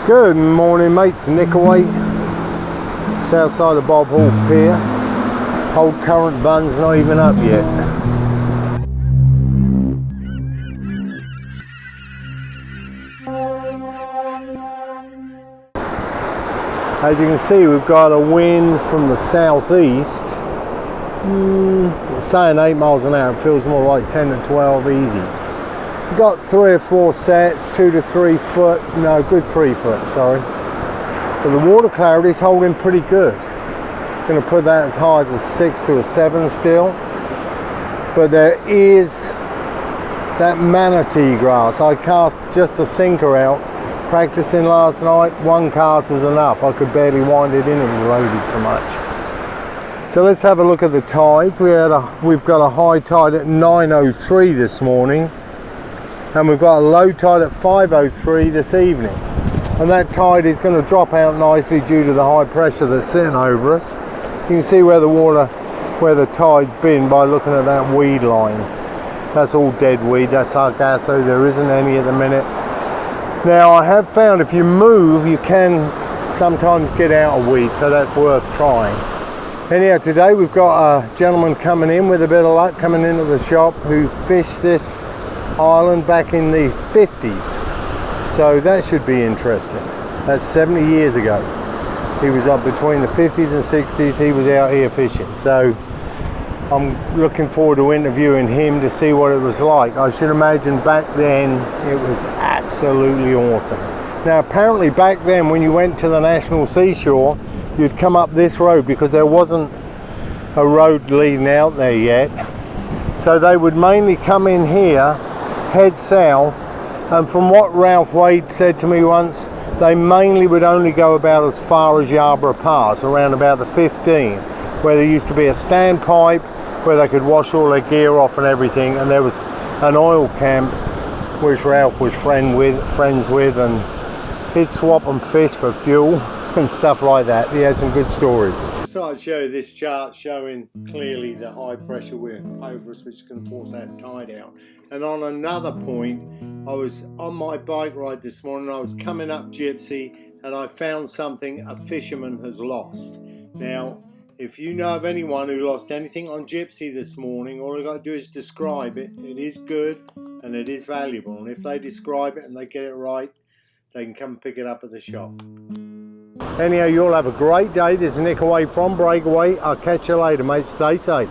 Good morning, mates. Nickaway, south side of Bob Hall Pier. Old current bun's not even up yet. As you can see, we've got a wind from the southeast. It's saying 8 miles an hour. It feels more like 10 to 12 easy. Got 3 or 4 sets, 2 to 3 foot, no, good 3 foot, sorry. But the water clarity is holding pretty good. Going to put that as high as a 6 to a 7 still. But there is that manatee grass. I cast just a sinker out, practicing last night. 1 cast was enough. I could barely wind it in, it was loaded so much. So let's have a look at the tides. We've got a high tide at 9:03 this morning. And we've got a low tide at 5:03 this evening, and that tide is going to drop out nicely due to the high pressure that's sitting over us. You can see where the tide's been by looking at that weed line. That's all dead weed, that's sargasso, there isn't any at the minute. Now I have found if you move you can sometimes get out of weed, so that's worth trying. Anyhow, today we've got a gentleman coming in with a bit of luck, coming into the shop, who fished this island back in the 50s, so that should be interesting. That's 70 years ago. He was up between the 50s and 60s. He was out here fishing, so I'm looking forward to interviewing him to see what it was like. I should imagine back then it was absolutely awesome. Now apparently back then when you went to the National Seashore, you'd come up this road because there wasn't a road leading out there yet, so they would mainly come in here, head south, and from what Ralph Wade said to me once, they mainly would only go about as far as Yarborough Pass, around about the 15, where there used to be a standpipe where they could wash all their gear off and everything, and there was an oil camp which Ralph was friends with, and he'd swap them fish for fuel and stuff like that. He had some good stories. So I'll show you this chart showing clearly the high pressure wind over us, which can force that tide out. And on another point, I was on my bike ride this morning, I was coming up Gypsy, and I found something a fisherman has lost. Now, if you know of anyone who lost anything on Gypsy this morning, all I got to do is describe it. It is good and it is valuable, and if they describe it and they get it right, they can come pick it up at the shop. Anyhow, you all have a great day. This is Nickaway from Breakaway. I'll catch you later, mate. Stay safe.